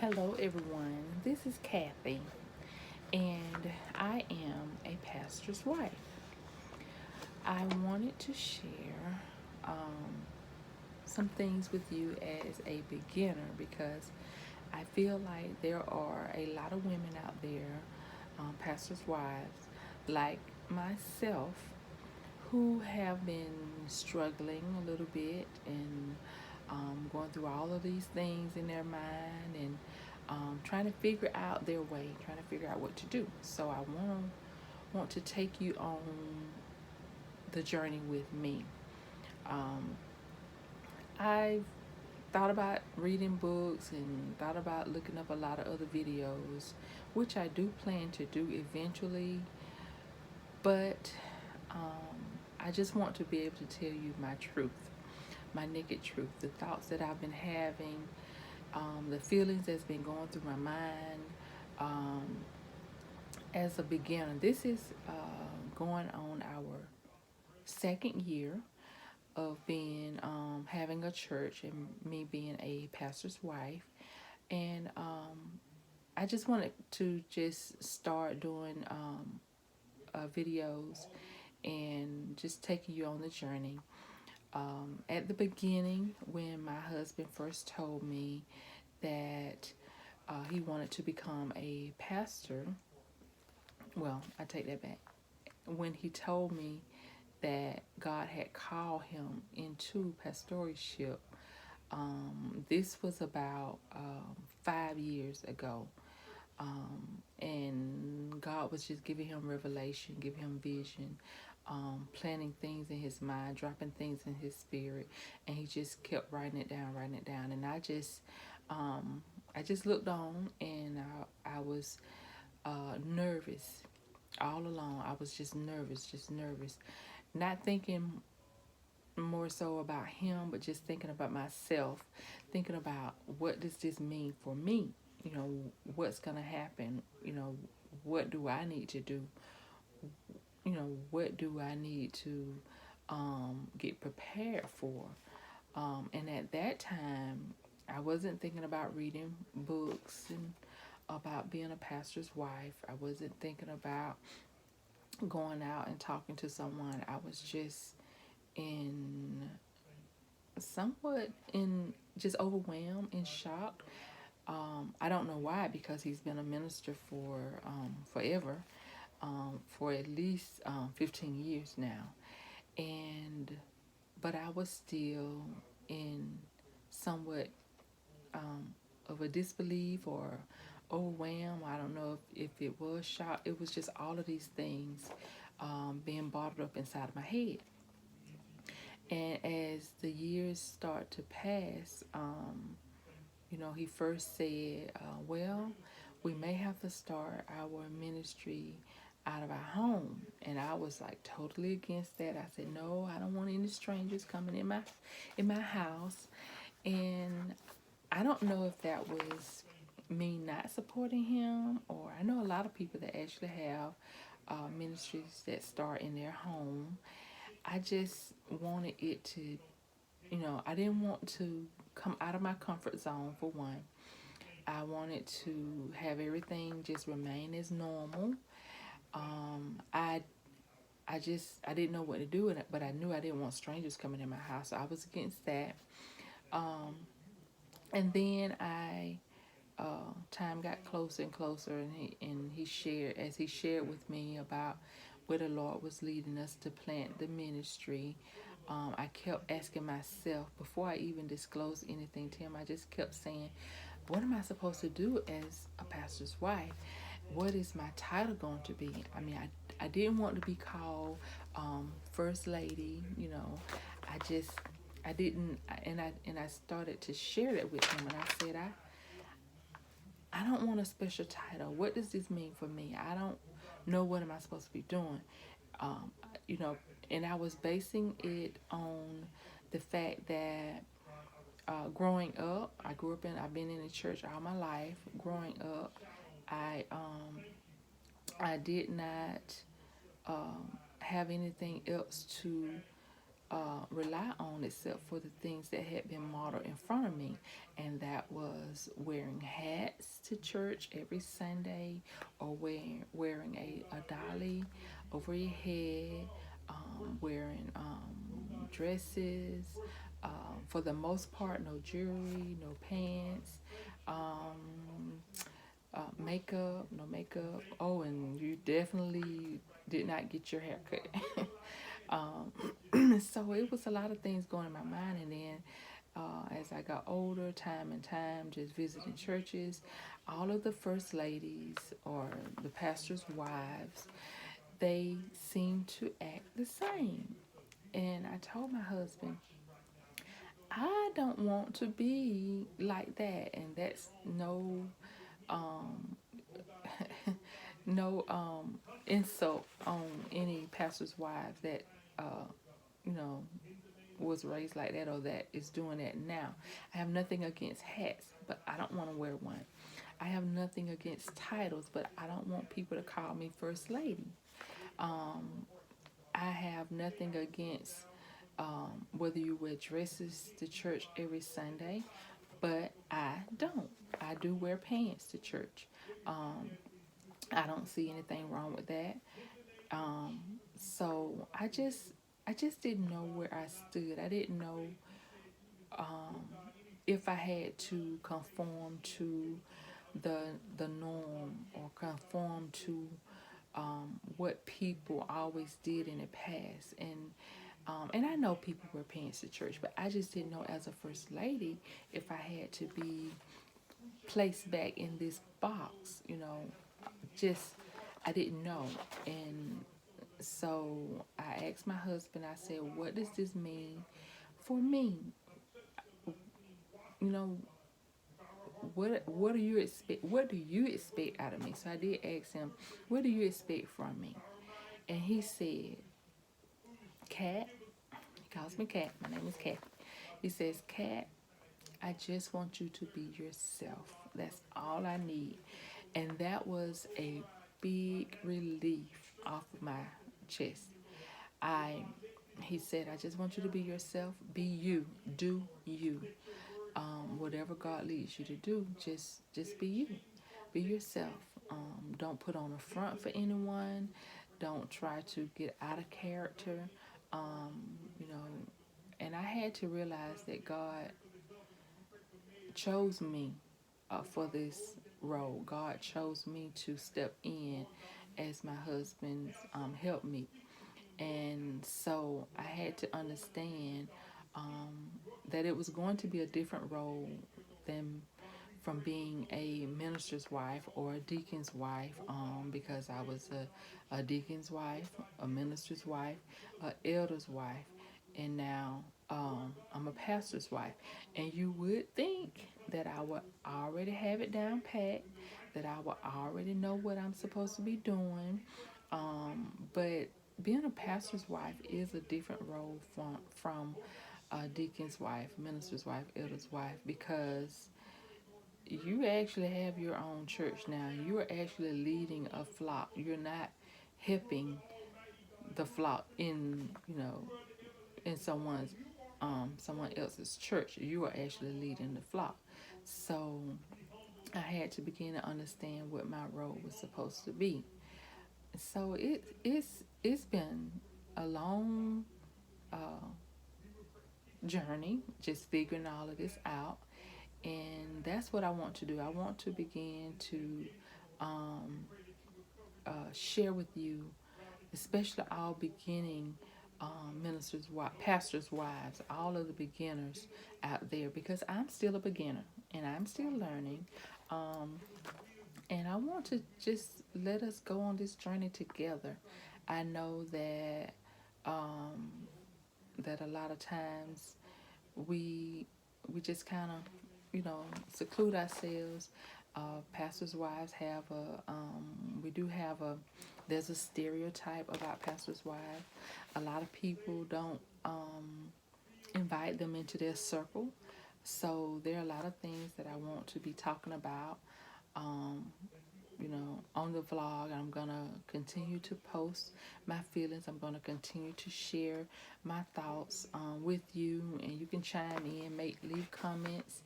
Hello, everyone. This is Kathy, and I am a pastor's wife. I wanted to share some things with you as a beginner because I feel like there are a lot of women out there, pastors' wives, like myself, who have been struggling a little bit and going through all of these things in their mind and trying to figure out their way, trying to figure out what to do. So I want to take you on the journey with me. Um, I've thought about reading books and thought about looking up a lot of other videos, which I do plan to do eventually, but I just want to be able to tell you my truth, my naked truth, the thoughts that I've been having, the feelings that's been going through my mind. Um, as a beginner, this is going on our second year of being having a church and me being a pastor's wife, and I just wanted to just start doing videos and just taking you on the journey. At the beginning, when my husband first told me that he wanted to become a pastor, well, I take that back. When he told me that God had called him into pastorship, this was about 5 years ago. And God was just giving him revelation, giving him vision, planting things in his mind, dropping things in his spirit, and he just kept writing it down, and I just looked on, and I was nervous all along. I was just nervous, not thinking more so about him, but just thinking about myself, thinking about what does this mean for me? You know, what's gonna happen? What do I need to do? What do I need to get prepared for? And at that time, I wasn't thinking about reading books and about being a pastor's wife. I wasn't thinking about going out and talking to someone. I was just in somewhat in just overwhelmed and shocked. I don't know why, because he's been a minister for forever, for at least 15 years now, and but I was still in somewhat of a disbelief or overwhelmed. I don't know if it was shock. It was just all of these things being bottled up inside of my head. And as the years start to pass, he first said, well, we may have to start our ministry out of our home. And I was like totally against that. I said, no, I don't want any strangers coming in my house. And I don't know if that was me not supporting him, or I know a lot of people that actually have ministries that start in their home. I just wanted it to, I didn't want to come out of my comfort zone for one. I wanted to have everything just remain as normal. I didn't know what to do with it, but I knew I didn't want strangers coming in my house. So I was against that. And then time got closer and closer, and he shared with me about where the Lord was leading us to plant the ministry. I kept asking myself before I even disclosed anything to him. I just kept saying, what am I supposed to do as a pastor's wife? What is my title going to be? I mean, I didn't want to be called first lady. I didn't, and I started to share that with him, and I said, I don't want a special title. What does this mean for me? I don't know what am I supposed to be doing. Um, you know, and I was basing it on the fact that growing up, I've been in the church all my life. Growing up, I did not have anything else to rely on except for the things that had been modeled in front of me, and that was wearing hats to church every Sunday, or wearing a dolly over your head, wearing dresses. For the most part, no jewelry, no pants, um, makeup, no makeup. Oh, and you definitely did not get your hair cut. So it was a lot of things going in my mind, and then as I got older, time and time, just visiting churches, all of the first ladies or the pastors' wives, they seemed to act the same. And I told my husband, I don't want to be like that, and that's um, no insult on any pastor's wives that you know was raised like that or that is doing that now. I have nothing against hats, but I don't want to wear one. I have nothing against titles, but I don't want people to call me first lady. I have nothing against whether you wear dresses to church every Sunday, but I don't. I do wear pants to church. Um, I don't see anything wrong with that. Um, so I just didn't know where I stood. I didn't know if I had to conform to the the norm or conform to what people always did in the past. And I know people wear pants to church, but I just didn't know as a first lady if I had to be placed back in this box. Just I didn't know. And so I asked my husband, I said, what does this mean for me? You know, what do you expect out of me? So I did ask him, what do you expect from me? And he said, Kat, he calls me Kat, my name is Kat. He says, Kat, I just want you to be yourself. That's all I need. And that was a big relief off of my chest. I He said, I just want you to be yourself. Be you. Do you. Whatever God leads you to do, just be you. Be yourself. Don't put on a front for anyone. Don't try to get out of character. Um, you know, and I had to realize that God chose me for this role. God chose me to step in as my husband's helpmeet. And so I had to understand that it was going to be a different role than from being a minister's wife or a deacon's wife, because I was a deacon's wife, a minister's wife, an elder's wife, and now I'm a pastor's wife. And you would think that I would already have it down pat, that I would already know what I'm supposed to be doing, but being a pastor's wife is a different role from a deacon's wife, minister's wife, elder's wife, because you actually have your own church now. You are actually leading a flock. You're not helping the flock in someone else's church. You are actually leading the flock. So I had to begin to understand what my role was supposed to be. So it's been a long journey, just figuring all of this out, and that's what I want to do. I want to begin to um, share with you, especially all beginning pastors' wives, all of the beginners out there, because I'm still a beginner and I'm still learning. Um, and I want to just let us go on this journey together. I know that um, that a lot of times we we just kind of seclude ourselves. Pastors' wives have we do have there's a stereotype about pastors' wives. A lot of people don't invite them into their circle. So there are a lot of things that I want to be talking about. Um, on the vlog. I'm going to continue to post my feelings. I'm going to continue to share my thoughts with you, and you can chime in, leave comments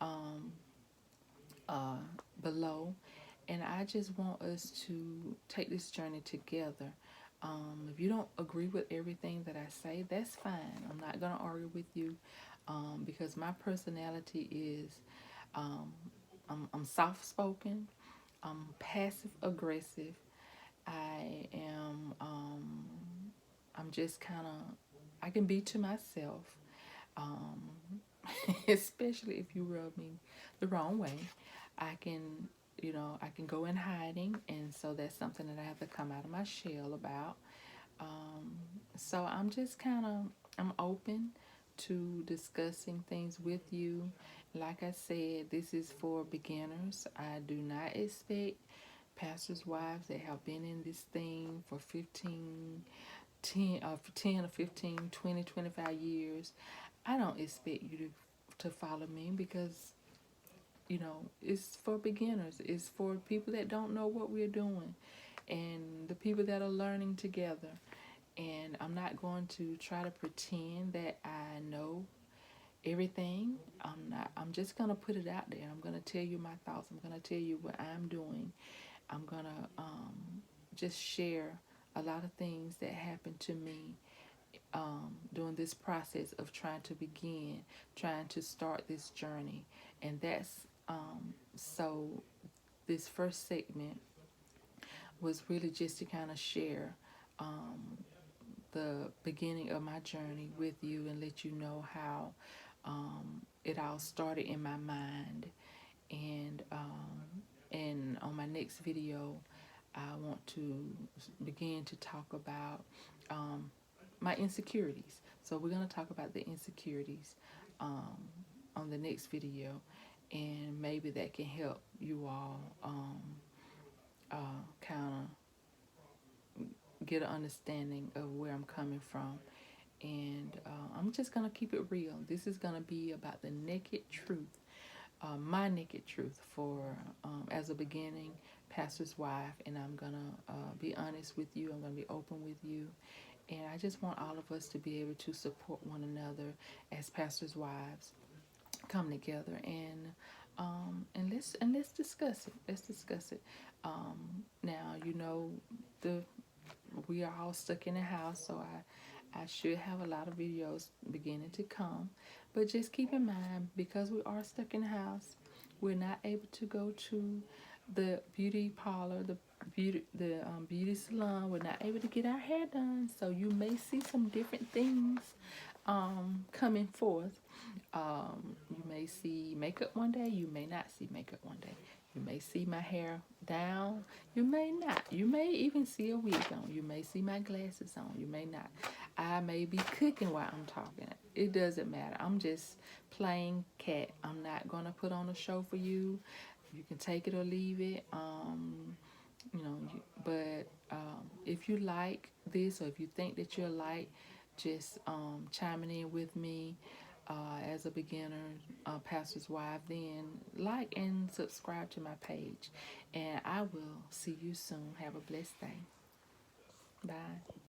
uh, below. And I just want us to take this journey together. If you don't agree with everything that I say, that's fine. I'm not going to argue with you because my personality is I'm soft spoken, I'm passive aggressive. I am, I'm just kind of, I can be to myself, um, especially if you rub me the wrong way. I can, I can go in hiding, and so that's something that I have to come out of my shell about. So I'm just kind of, I'm open to discussing things with you. Like I said, this is for beginners. I do not expect pastors' wives that have been in this thing for 10 or 15, 20, 25 years. I don't expect you to follow me because, it's for beginners. It's for people that don't know what we're doing and the people that are learning together. And I'm not going to try to pretend that I know everything. I'm just going to put it out there. I'm going to tell you my thoughts. I'm going to tell you what I'm doing. I'm going to just share a lot of things that happened to me during this process of trying to start this journey. And that's so this first segment was really just to kind of share the beginning of my journey with you and let you know how it all started in my mind. And on my next video, I want to begin to talk about my insecurities. So we're going to talk about the insecurities on the next video, and maybe that can help you all kind of get an understanding of where I'm coming from. And I'm just going to keep it real. This is going to be about the naked truth, my naked truth for as a beginning pastor's wife. And I'm going to be honest with you. I'm going to be open with you. And I just want all of us to be able to support one another as pastors' wives, come together and let's discuss it. Let's discuss it. Now we are all stuck in the house, so I should have a lot of videos beginning to come. But just keep in mind, because we are stuck in the house, we're not able to go to the beauty parlor, the beauty salon. We're not able to get our hair done, so you may see some different things coming forth. You may see makeup one day, you may not see makeup one day. You may see my hair down, you may not. You may even see a wig on. You may see my glasses on, you may not. I may be cooking while I'm talking. It doesn't matter. I'm just playing cat. I'm not going to put on a show for you. You can take it or leave it. But if you like this, or if you think that you'll like just chiming in with me as a beginner pastor's wife, then like and subscribe to my page. And I will see you soon. Have a blessed day. Bye.